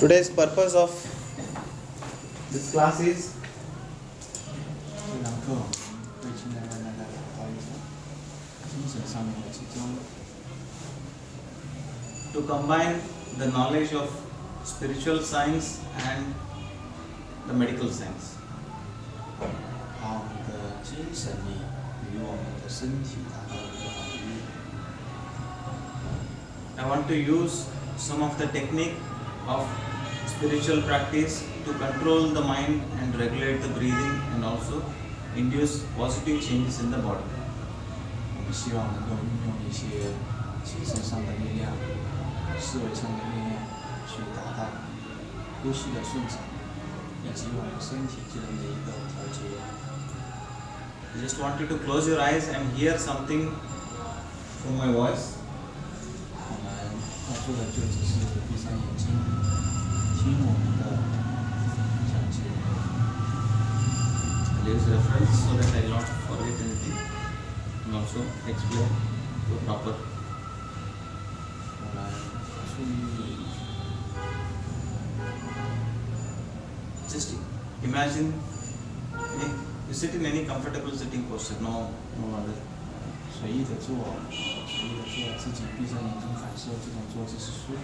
Today's purpose of this class is 这堂课我们会尽量让大家达到一个精神上面的集中， to combine the knowledge of spiritual science and the medical science. 把我们的精神力与我们的身体达到一个统一。 I want to use some of the technique of spiritual practice to control the mind and regulate the breathing and also induce positive changes in the body. 我们希望能够运用一些精神上的力量、思维上的力量，去达到呼吸的顺畅，以及我们身体机能的一个调节。 I just want you to close your eyes and hear something from my voice. 我们要做的就只是闭上眼睛，听我们的讲解。 I'll use reference so that I will not forget anything and also explain to proper. 我们注意， Just imagine you sit in any comfortable sitting posture, no other. 随意的做，随意的做，自己闭上眼睛感受这种坐姿是舒服的。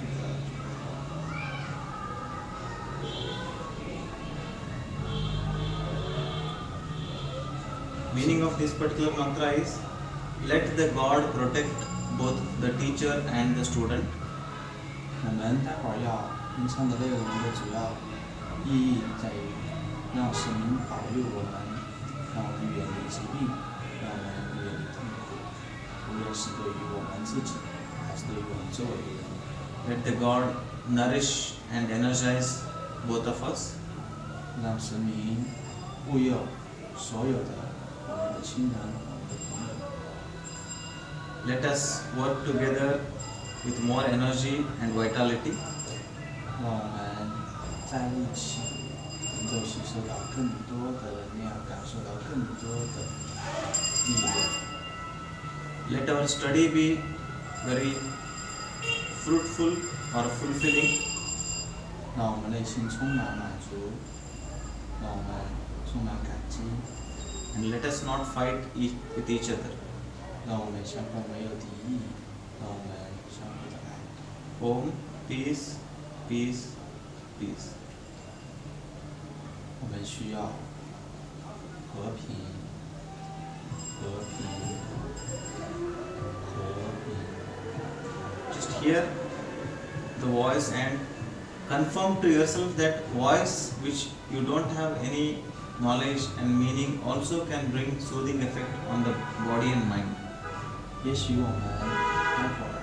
Meaning of this particular mantra is let the God protect both the teacher and the student. 我们待会儿要吟唱的内容的主要意义在于让神保佑我们，让我们远离疾病，让我们远离痛苦，无论是对于我们自己，还是对于我们周围的人。 Let the God nourish and energize both of us. 让神明护佑所有的我们的亲人、我们的朋友。 Let us work together with more energy and vitality. 让我们在一起能够吸收到更多的能量，感受到更多的力量。 Let our study be very fruitful or fulfilling. 让我们内心充满满足，让我们充满感激， And let us not fight with each other. 让我们相互没有敌意，让我们相互的爱。 Om, peace, peace, peace. 我们需要和平，和平，和平。 Just hear the voice and confirm to yourself that voice which you don't have any knowledge and meaning also can bring soothing effect on the body and mind. 也许我们待会儿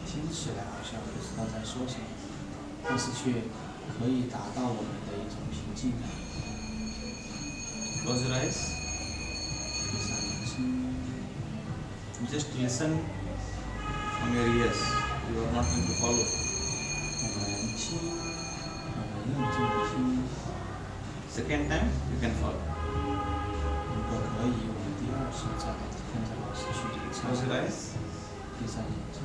听起来好像不知道在说什么，但是却可以达到我们的一种平静感。 Close your eyes. 闭上眼睛， Just listen from your ears. You are not going to follow. 我们听，我们认真的听。 Second time, you can follow. 如果可以，我们第二次再跟着老师去演唱。 Close your eyes. 闭上眼睛。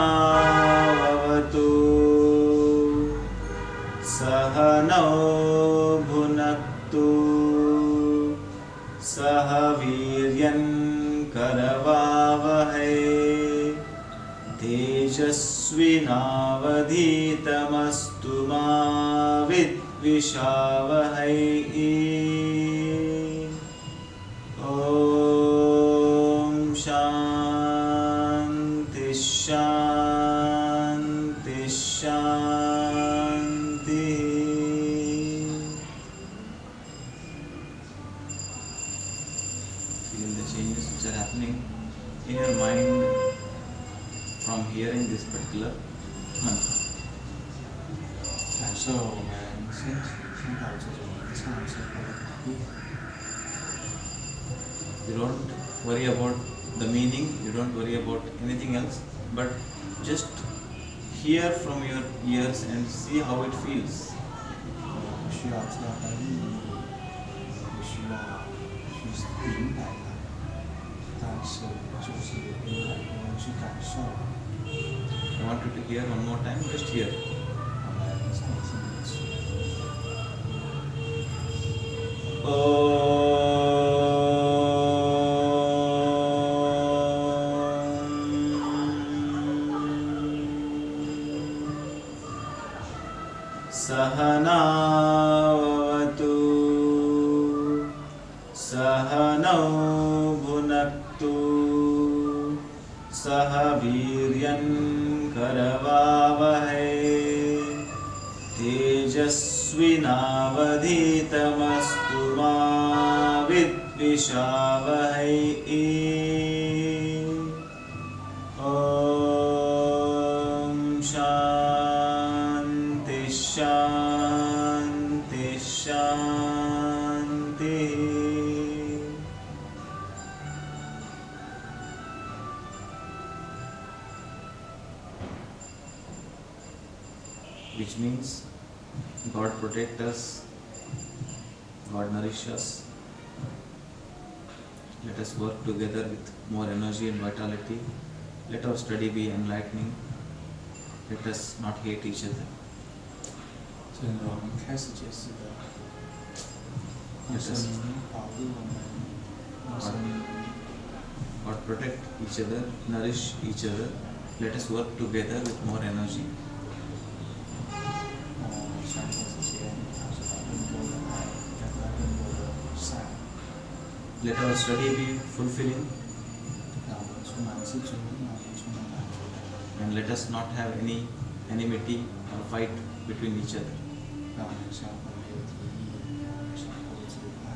सहनावतु सहनौ भुनक्तु सह वीर्यं करवावहै तेजस्विनावधीतमस्तु मा विद्विषावहै ॐ शान्ति शान्ति शान्ति Feel the changes which are happening in your mind from hearing this particular mantra. 感受我们身体听到这种吟唱之后的改变。 You don't worry about the meaning, you don't worry about anything else, but just hear from your ears and see how it feels. 不需要知道它的意义，不需要去明白它，但是就是用耳朵去感受。 I want you to hear one more time, just hear. 我们再听一次。 Sahanavatu Sahanau Bhunaktu Sahaviryan Karavavahai Tejasvinavadhitamastu ma vidvishavahai Om Shanti Shanti Shanti. Which means God protect us, God nourish us. Let us work together with more energy and vitality. Let our study be enlightening. Let us not hate each other. 这是我们开始解释的。让神明保佑我们，让神明 God protect each other, nourish each other. Let us work together with more energy. 相互之间感受到更多的爱，感受到更多的善， Let our study be fulfilling 让我们充满知足，让我们充满满足， and let us not have any enmity or fight between each other. 让我们相互没有敌意，相互自爱。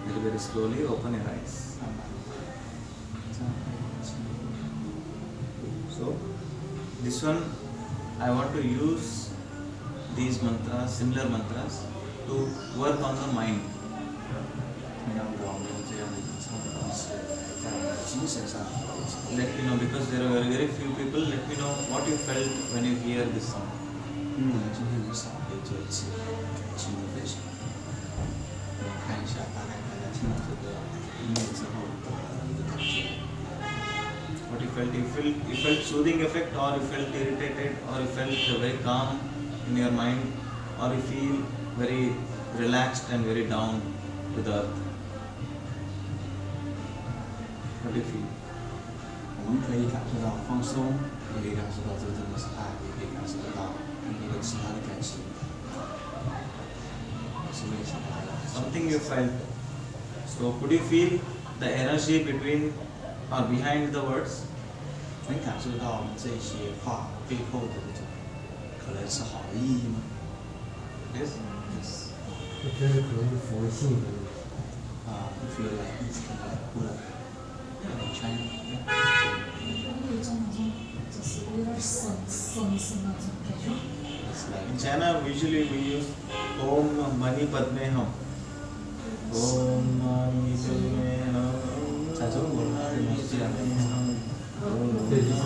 Very, very slowly open your eyes. 慢慢的张开眼睛。 So, this one I want to use these mantras, similar mantras, to work on the mind. 同样的，我们用这样的吟唱的方式来在我们的精神上调节。 Let me know, because there are very, very few people. Let me know what you felt when you hear this song. 因为我们今天很少可以做一次感情的分享。我们看一下，大概大家听到这个音乐之后的一个感觉。 What you felt? You felt soothing effect, or you felt irritated, or you felt very calm in your mind, or you feel very relaxed and very down to the earth. What do you feel? 我们可以感受到放松，也可以感受到这真的是爱，也可以感受得到更多的其他的感情。是为什么？ Something you felt. So could you feel the energy between or behind the words? 能感受到我们这些话背后的这种可能是好的意义吗？ Yes. Yes. 我觉得可能是佛性的。 You feel like it's kind of Buddha in China. 有一种那种就是有点神那种感觉。 It's like In China, usually we use Om Mani Padme Hum. Om Mani Padme Hum. 在中国呢，人们是这样的吟唱。对，就像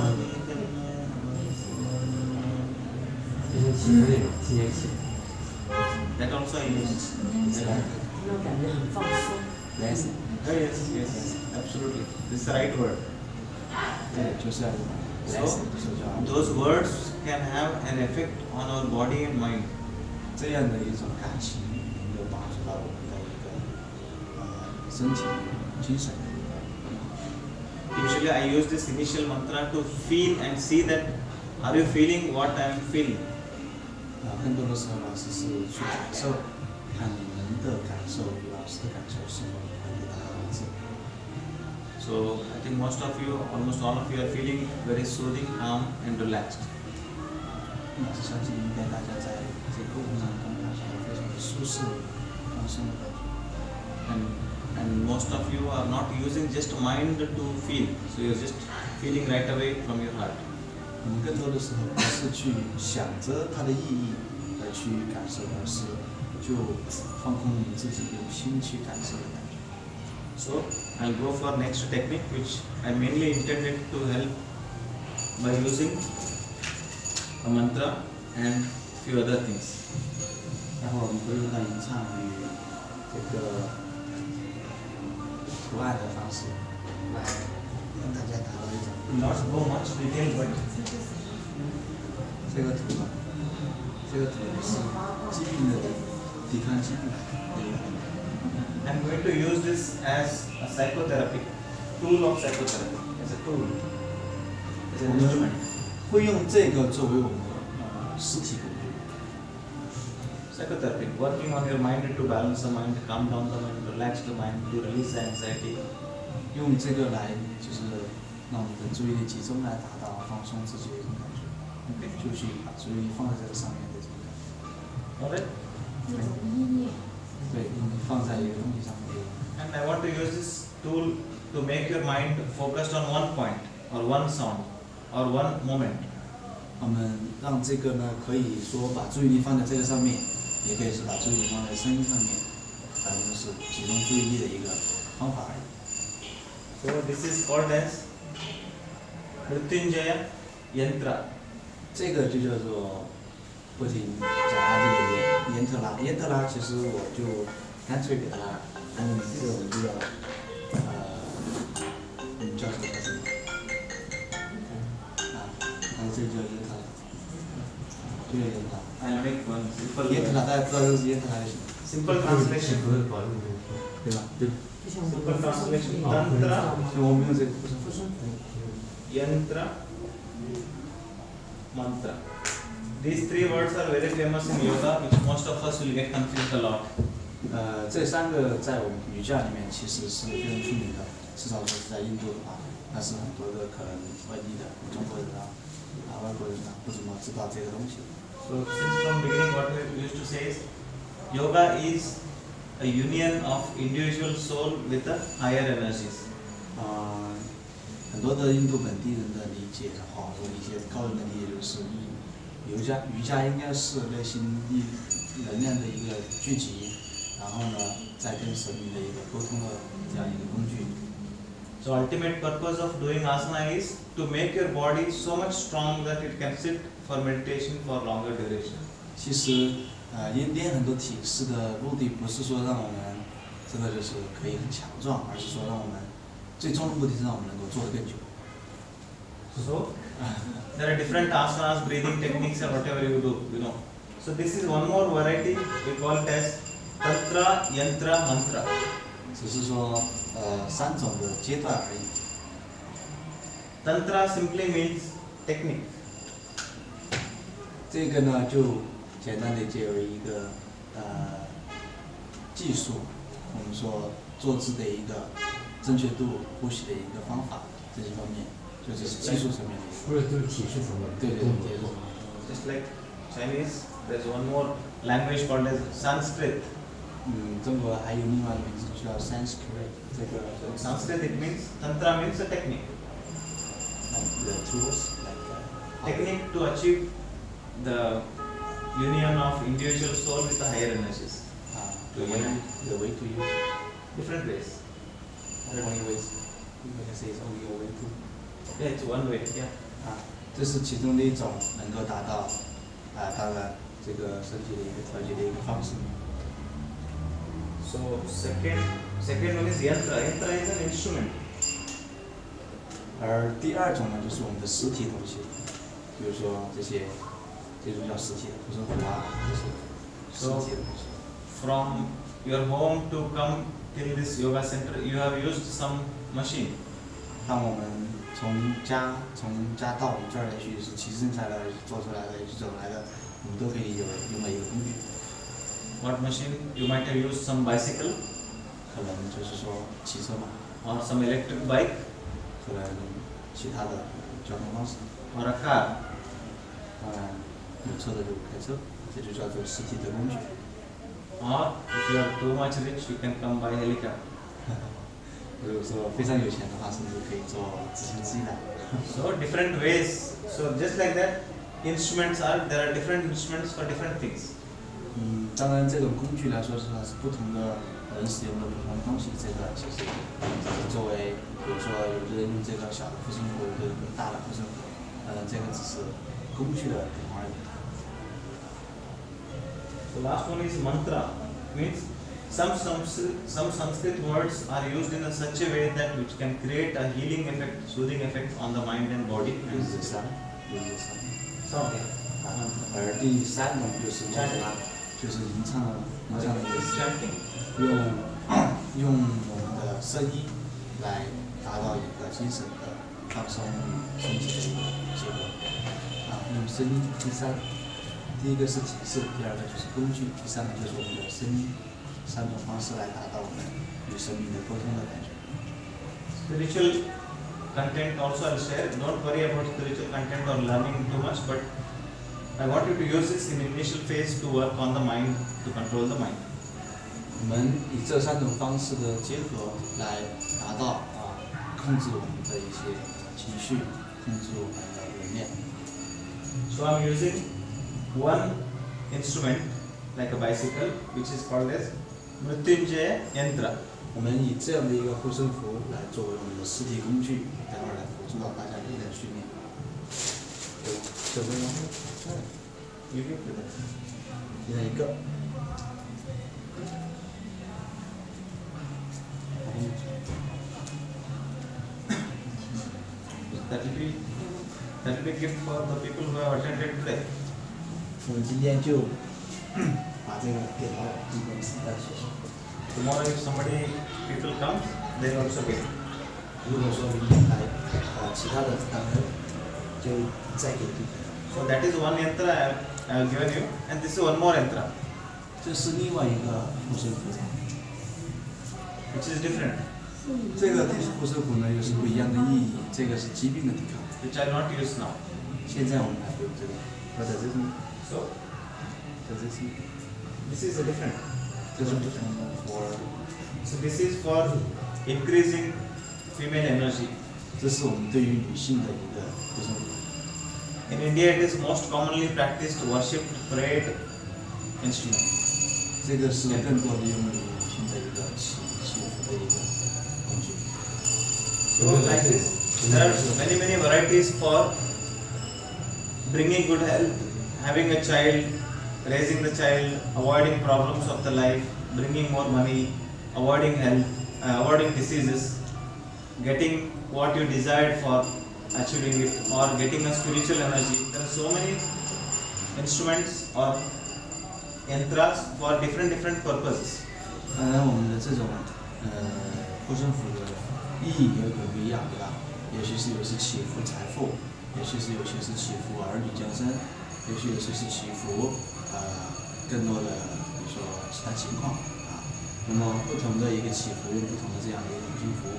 祈福那种新年祈福。 That also I use. It's like 那种感觉很放松。 blessing. Oh, yes, absolutely. This is the right word. 对，就是要 blessing，就是叫 Those words can have an effect on our body and mind. 这样的一种感情，能够帮助到我们的一个身体、精神。 Usually I use this initial mantra to feel and see that are you feeling what I am feeling. 更多的时候，老师是去感受，看你们的感受与老师的感受是否能给大家一致。 So I think most of you, almost all of you are feeling very soothing, calm and relaxed. 老师相信应该大家在这个过程当中感受到非常的舒适、放松的感觉。 And most of you are not using just mind to feel. So you're just feeling right away from your heart. 我们更多的时候不是去想着它的意义而去感受，而是就放空我们自己，用心去感受的感觉。 So I'll go for next technique, which I mainly intended to help by using a mantra, and few other things. 然后我们会用到吟唱与这个图案的方式来让大家达到一种 Not go much detail, but 这个图啊，这个图是疾病的抵抗疾病的一个 I'm going to use this as a psychotherapy tool of psychotherapy, as a tool, as 我 an 们 instrument. 会用这个作为我们的实体工具。 Psychotherapy, working on your mind to balance the mind, calm down the mind, relax the mind, to release the anxiety. 用这个来就是让你的注意力集中，来达到放松自己的一种感觉。 Okay. 就去把注意力放在这个上面的这种感觉。 Alright? 那种意念，对，你放在一个东西上面。 And I want to use this tool to make your mind focused on one point, or one sound, or one moment. 我们让这个呢，可以说把注意力放在这个上面，也可以是把注意力放在声音上面，反正是集中注意力的一个方法而已。 So this is called as Mrityunjaya Yantra. 这个就叫做不停讲它这个烟特拉，烟特拉其实我就干脆给它安个名字，我们就叫叫什么叫什么啊？这个叫烟特拉，就叫烟特拉。 I'll make one simple, 烟特拉大家知道这是烟特拉就行， simple 是 translation. 不是保佑的？对吧？对， Simple translation. 哦 Tantra, 所以我们用这个不是 Yantra, Mantra. These three words are very famous in yoga, which most of us will get confused a lot. 这三个在我们瑜伽里面其实是非常出名的，至少说是在印度的话，但是很多的可能外地的中国人外国人不怎么知道这个东西。 So since from beginning what we used to say is, yoga is a union of individual soul with the higher energies. 很多的印度本地人的理解的话，或者一些高人的理解就是瑜伽应该是内心能量的一个聚集，然后呢，再跟神明的一个沟通的这样一个工具。 So ultimate purpose of doing asana is to make your body so much strong that it can sit for meditation for longer duration. 其实，练很多体式的目的不是说让我们真的就是可以很强壮，而是说让我们最终的目的是让我们能够做得更久。 So there are different asanas, breathing techniques, and whatever you do, you know. So this is one more variety. We call it as tantra, yantra, mantra. 只是说3种的阶段而已。 Tantra simply means technique. 这个呢，就简单的解为一个技术，我们说坐姿的一个正确度、呼吸的一个方法这些方面，就这是技术层面的一个。不是就是体式层面，对对动作对对。 Just like Chinese, there's one more language called as Sanskrit. 中国还有另外一个名字叫 Sanskrit， 这个 Sanskrit it means tantra means a technique. like the tools like Technique to achieve the union of individual soul with the higher energies. the way to use Different ways. only ways you can say it's only a way to Yeah, it's one way. Yeah. 这是其中的一种能够达到当然这个身体的一个调节的一个方式。 So second one is yantra. Yantra is an instrument. 而第二种呢，就是我们的实体东西，比如说这种叫实体的护身符啊，这些实体的东西。 From your home to come till this yoga center, you have used some machine. 当我们从家到我们这儿来去是骑自行车来做出来的，是走来的，我们都可以用了一个工具。 What machine? You might have used some bicycle 可能就是说骑车嘛， or some electric bike 可能其他的交通方式。 or a car. 当然，有车的就开车，这就叫做实体的工具。 Or if you are too much rich, you can come by helicopter. 如果说非常有钱的话，甚至可以坐直升机来。 So different ways. So just like that, there are different instruments for different things. 当然这种工具来说是不同的人使用的不同的东西，这个其实作为，比如说有的人用这个小的护身符，有的人用大的护身符，这个只是工具的点而已。 The last one is mantra. Means some Sanskrit words are used in a such a way that which can create a healing effect, soothing effect on the mind and body. 六十三，六十三。 So, 而第三种就是我们就是吟唱的意思， chanting. 用我们的声音来达到一个精神的放松与升级的一个结果。用声音，第一个是解释，第二个就是工具，第三个就是我们的声音，三种方式来达到我们与神明的沟通的感觉。 Spiritual content also I'll share. Don't worry about spiritual content or learning too much, but I want you to use this in initial phase to work on the mind, to control the mind. 我们以这三种方式的结合来达到控制我们的一些情绪，控制我们的能量。 So I'm using one instrument like a bicycle, which is called as Mrityunjaya Yantra. 我们以这样的一个护身符来作为我们的实体工具，待会儿来辅助到大家力量训练。这边吗？ You give to that. 现在一个。That will be gift for the people who have attended today. 我们今天就把这个给到一个时代学习。 Tomorrow, if people come, they will also get. 如果说明天来其他的单位就再给你。 So that is one yantra I have given you, and this is one more yantra, 这是另外一个护身符， which is different, 这个护身符呢又是不一样的意义。这个是疾病的抵抗， which I will not use now. 现在我们还不用这个。或者这是， So 这是， this is a different. 这是for， So this is for increasing female energy. 这是我们对于女性的一个护身符。 In India, it is most commonly practiced, worshipped, prayed instrument. 这个是更多的用于女性的一个祈福的一个工具。 So like this, there are many varieties for bringing good health, having a child, raising the child, avoiding problems of the life, bringing more money, avoiding health, avoiding diseases, getting what you desired for achieving it, or getting a spiritual energy. There are so many instruments or yantras for different purposes. 当然，我们的这种护身符的意义也可能不一样，对吧？也许是有些祈福财富，也许是有些是祈福儿女降生，也许有些是祈福更多的比如说其他情况啊。那么不同的一个祈福，用不同的这样的一种经符，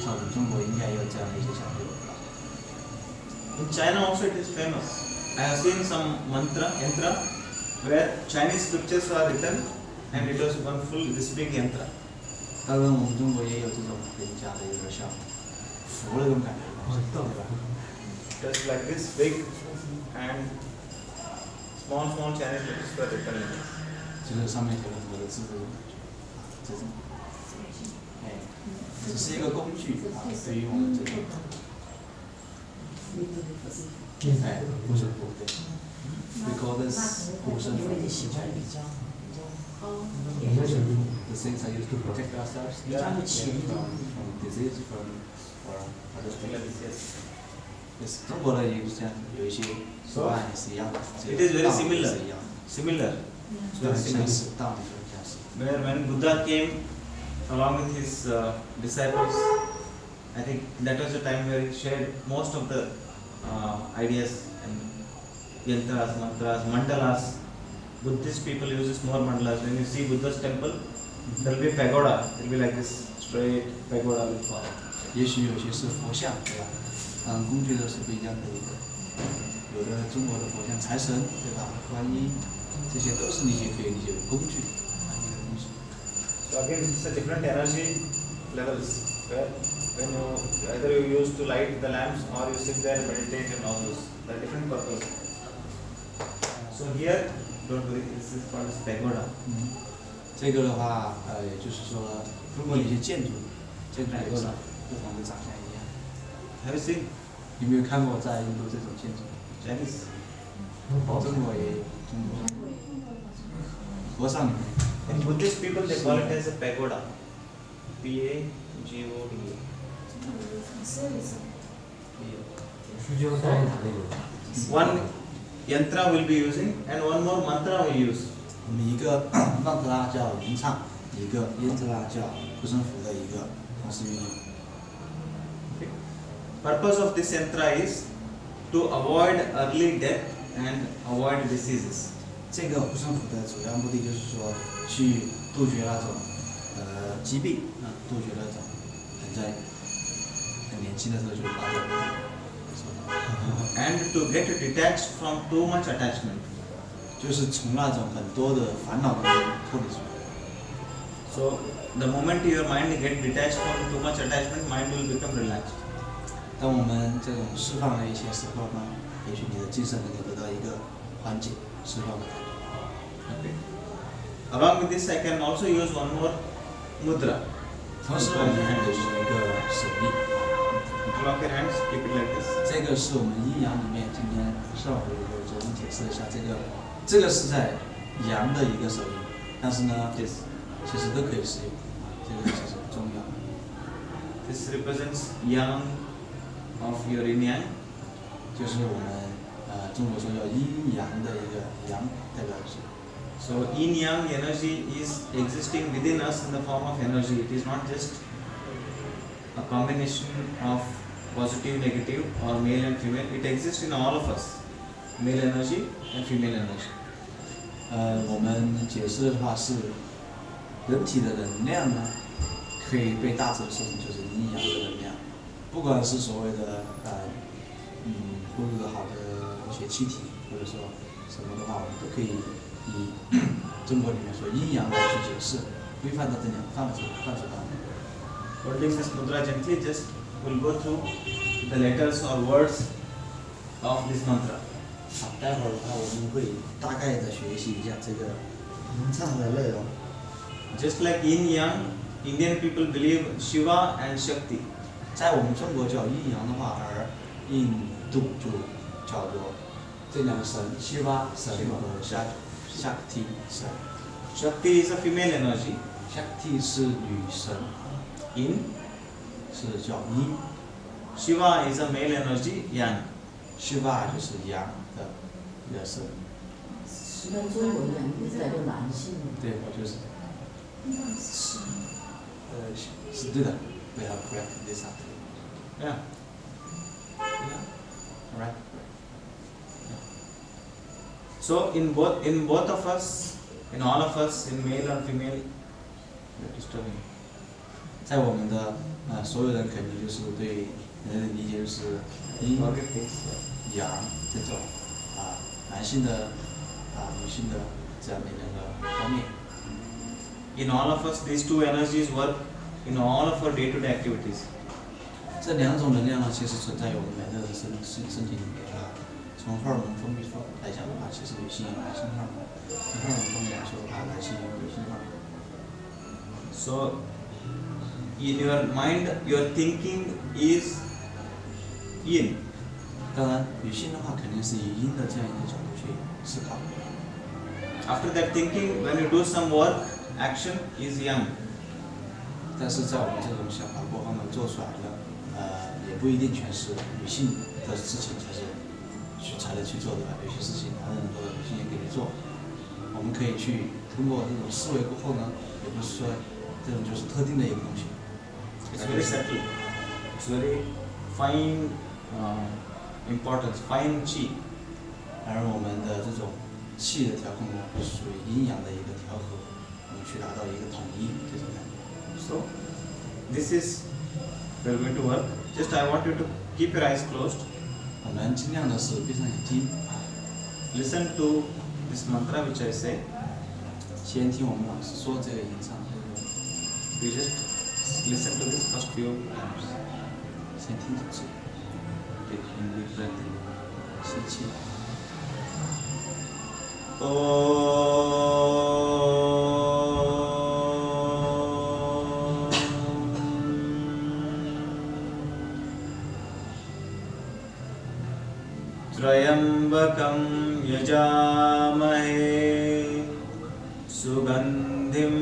像我们中国应该也有这样的一些讲究。 In China also it is famous. I have seen some yantra, where Chinese scriptures are written and it was one full this big yantra. 当然，我们中国也有这种人家的有点像符那种感觉，对吧？ Just like this big and small Chinese scriptures were written in this. 就是上面写了很多的字的这种，只是一个工具啊，对于我们这个。 护身符对 ，we call this 护身符。The things are used to protect ourselves from disease, from other things. Yes, 中国的也是这样，有一些图案也是一样的。 It is very 道理 similar. 是一样的， Similar. 对，相似，道理很相似。 Where when Buddha came along with his disciples, I think that was the time where he shared most of the ideas and yantras, mantras, mandalas. Buddhist people uses more mandalas. When you see Buddha's temple, there will be pagoda. It will be like this straight pagoda will fall. 也许有些是佛像，对吧？工具都是不一样的一个。有的中国的佛像财神，对吧？观音，这些都是一些可以理解为工具，一个东西。 So again, it's a different energy levels where when you either you use to light the lamps or you sit there and meditate and all those. There are different purposes. So here, don't worry, this is called as pagoda. 这个的话，也就是说，中国有些建筑也是不同的长相一样。 Have you seen 有没有看过在印度这种建筑？ Chinese? 中国也有，中国和尚里面。 In Buddhist people, they call it as a pagoda. P-A-G-O-D-A. 书就带哪里有？ One yantra will be using and one more mantra we use. 我们一个曼特拉叫吟唱，一个燕特拉叫护身符的一个同时运用。 Okay. Purpose of this yantra is to avoid early death and avoid diseases. 这个护身符的主要目的就是说，去杜绝那种疾病啊，杜绝那种在很年轻的时候就发生。 And to get detached from too much attachment. 就是从那种很多的烦恼当中脱离出来。 So the moment your mind get detached from too much attachment, mind will become relaxed. 当我们这种释放了一些时候呢，也许你的精神能够得到一个缓解、释放的感觉。 Okay. Along with this, I can also use one more mudra. 同时，我们还有一个手印， Lock your hands, keep it like this. 这个是我们阴阳里面今天上午有着重解释一下，这个是在阳的一个手印，但是呢， Yes. 其实都可以使用，这个其实不重要。 This represents yang of your yin yang. 就是我们中国说叫阴阳的一个阳代表的是。 So yin yang energy is existing within us in the form of energy. It is not just a combination of positive, negative, or male and female. It exists in all of us, male energy and female energy. 我们解释的话是，人体的能量呢，可以被大致说成就是阴阳的能量，不管是所谓的呼入的好的一些气体，或者说什么的话，我们都可以以中国里面说阴阳来去解释，规范到这两个范畴当中。 Holding this mudra gently, just we'll go through the letters or words of this mantra. 好，待会儿的话我们会大概的学习一下这个吟唱的内容。 Just like yin yang, Indian people believe Shiva and Shakti. 在我们中国叫阴阳的话，而印度就叫做这两个神，西巴神和Shakti 神。 Shakti is a female energy. Shakti 是女神， Yin. 是叫阴 Shiva is a male energy. Yang. ，Shiva 就是阳的一个神。一般中国人不是代表男性吗？对，我就是是是对的。We have correct this up. Yeah. Alright. So in both of us, in all of us, in male and female, you're disturbing. 在我们的所有人肯定就是对人的理解就是阴 Forget this. 阳这种男性的女性的这样的两个方面。 In all of us, these two energies work in all of our day-to-day activities. 这两种能量呢，其实存在于我们每个人的身体里面从荷尔蒙分泌来讲的话，其实女性有男性荷尔蒙；从荷尔蒙方面来说的话，男性有女性荷尔蒙。 So, in your mind, your thinking is yin. 当然，女性的话肯定是以阴的这样一个角度去思考。 After that thinking, when you do some work, action is yang. 但是在我们这种想法过后呢，做出来的也不一定全是女性的事情才能去做的吧。有些事情男人做的，女性也可以做。我们可以去通过这种思维过后呢，也不是说这种就是特定的一个东西。 It's very subtle. It's very fine importance, fine qi. 而我们的这种气的调控呢，是属于阴阳的一个调和，我们去达到一个统一这种感觉。 So, this is we're going to work. Just I want you to keep your eyes closed. 我们尽量的是闭上眼睛， Listen to this mantra which I say. 先听我们老师说这个吟唱， You just listen to this first few times. 先听几次， Take in deep breath in. 吸气。 त्र्यम्बकं यजामहे सुगन्धिं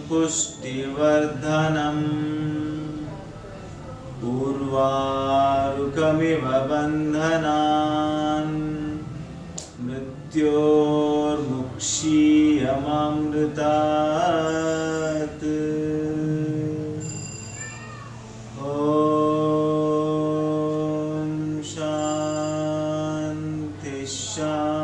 पुष्टिवर्धनम् उर्वारुकमिव बन्धनान् मृत्योर्मुक्षीयमामृतात्। ॐ शान्ति शान्ति।